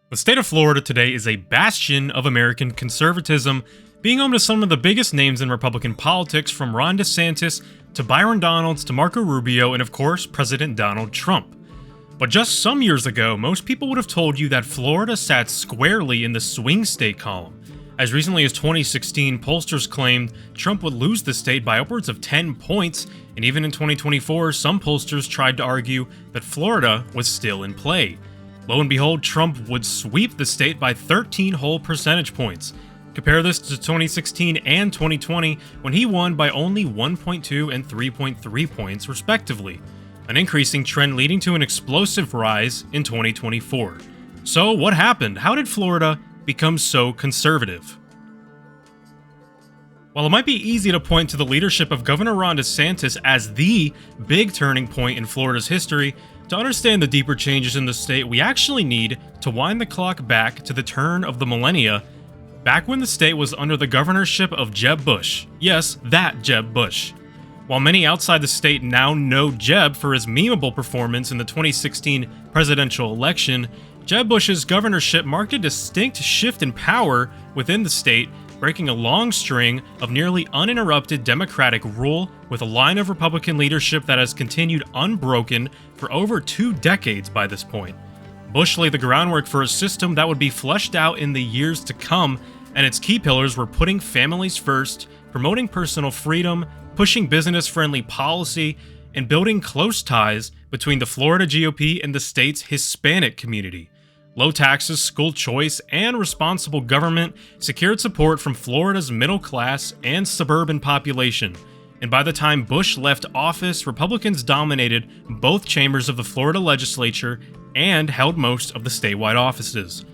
The state of Florida today is a bastion of American conservatism, being home to some of the biggest names in Republican politics, from Ron DeSantis to Byron Donalds to Marco Rubio and, of course, President Donald Trump. But just some years ago, most people would have told you that Florida sat squarely in the swing state column. As recently as 2016, pollsters claimed Trump would lose the state by upwards of 10 points, and even in 2024, some pollsters tried to argue that Florida was still in play. Lo and behold, Trump would sweep the state by 13 whole percentage points. Compare this to 2016 and 2020, when he won by only 1.2 and 3.3 points, respectively, an increasing trend leading to an explosive rise in 2024. So, what happened? How did Florida become so conservative? While it might be easy to point to the leadership of Governor Ron DeSantis as the big turning point in Florida's history, to understand the deeper changes in the state, we actually need to wind the clock back to the turn of the millennia, back when the state was under the governorship of Jeb Bush. Yes, that Jeb Bush. While many outside the state now know Jeb for his memeable performance in the 2016 presidential election, Jeb Bush's governorship marked a distinct shift in power within the state, breaking a long string of nearly uninterrupted Democratic rule with a line of Republican leadership that has continued unbroken for over 2 decades by this point. Bush laid the groundwork for a system that would be fleshed out in the years to come, and its key pillars were putting families first, promoting personal freedom, pushing business-friendly policy, and building close ties between the Florida GOP and the state's Hispanic community. Low taxes, school choice, and responsible government secured support from Florida's middle class and suburban population. And by the time Bush left office, Republicans dominated both chambers of the Florida legislature and held most of the statewide offices.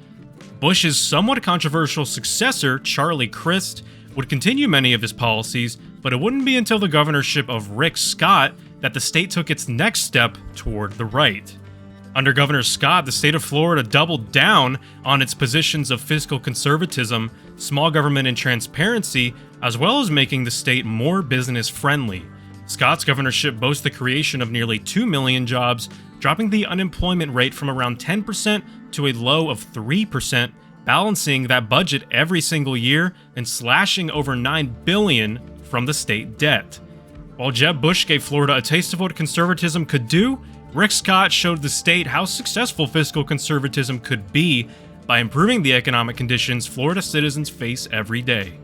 Bush's somewhat controversial successor, Charlie Crist, would continue many of his policies, but it wouldn't be until the governorship of Rick Scott that the state took its next step toward the right. Under Governor Scott, the state of Florida doubled down on its positions of fiscal conservatism, small government, and transparency, as well as making the state more business-friendly. Scott's governorship boasts the creation of nearly 2 million jobs, dropping the unemployment rate from around 10% to a low of 3%, balancing that budget every single year, and slashing over $9 billion from the state debt. While Jeb Bush gave Florida a taste of what conservatism could do, Rick Scott showed the state how successful fiscal conservatism could be by improving the economic conditions Florida citizens face every day.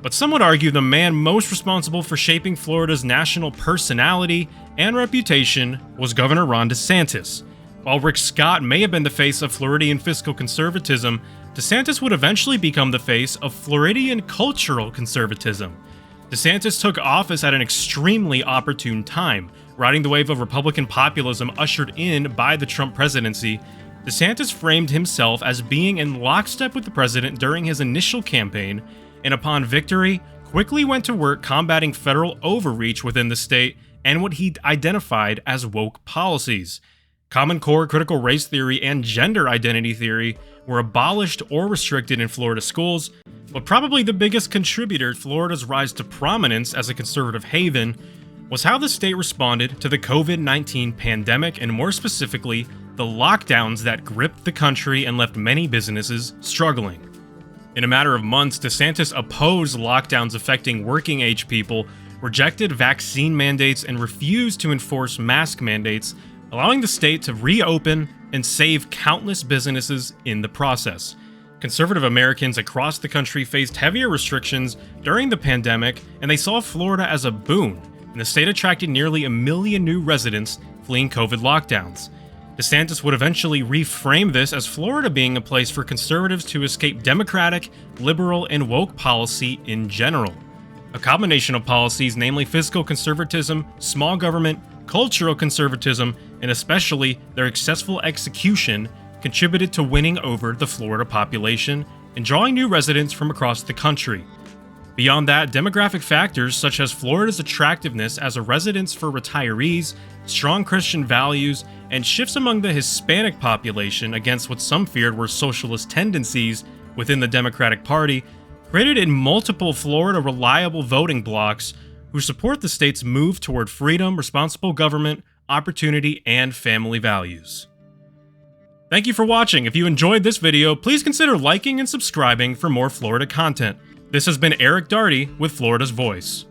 But some would argue the man most responsible for shaping Florida's national personality and reputation was Governor Ron DeSantis. While Rick Scott may have been the face of Floridian fiscal conservatism, DeSantis would eventually become the face of Floridian cultural conservatism. DeSantis took office at an extremely opportune time, riding the wave of Republican populism ushered in by the Trump presidency. DeSantis framed himself as being in lockstep with the president during his initial campaign, and upon victory, quickly went to work combating federal overreach within the state and what he identified as woke policies. Common Core, critical race theory, and gender identity theory were abolished or restricted in Florida schools, but probably the biggest contributor to Florida's rise to prominence as a conservative haven was how the state responded to the COVID-19 pandemic, and more specifically, the lockdowns that gripped the country and left many businesses struggling. In a matter of months, DeSantis opposed lockdowns affecting working-age people, rejected vaccine mandates, and refused to enforce mask mandates, allowing the state to reopen and save countless businesses in the process. Conservative Americans across the country faced heavier restrictions during the pandemic, and they saw Florida as a boon, and the state attracted nearly 1 million new residents fleeing COVID lockdowns. DeSantis would eventually reframe this as Florida being a place for conservatives to escape Democratic, liberal, and woke policy in general. A combination of policies, namely fiscal conservatism, small government, cultural conservatism, and especially their successful execution, contributed to winning over the Florida population and drawing new residents from across the country. Beyond that, demographic factors such as Florida's attractiveness as a residence for retirees, strong Christian values, and shifts among the Hispanic population against what some feared were socialist tendencies within the Democratic Party created in multiple Florida reliable voting blocs who support the state's move toward freedom, responsible government, opportunity, and family values. Thank you for watching. If you enjoyed this video, please consider liking and subscribing for more Florida content. This has been Eric Darty with Florida's Voice.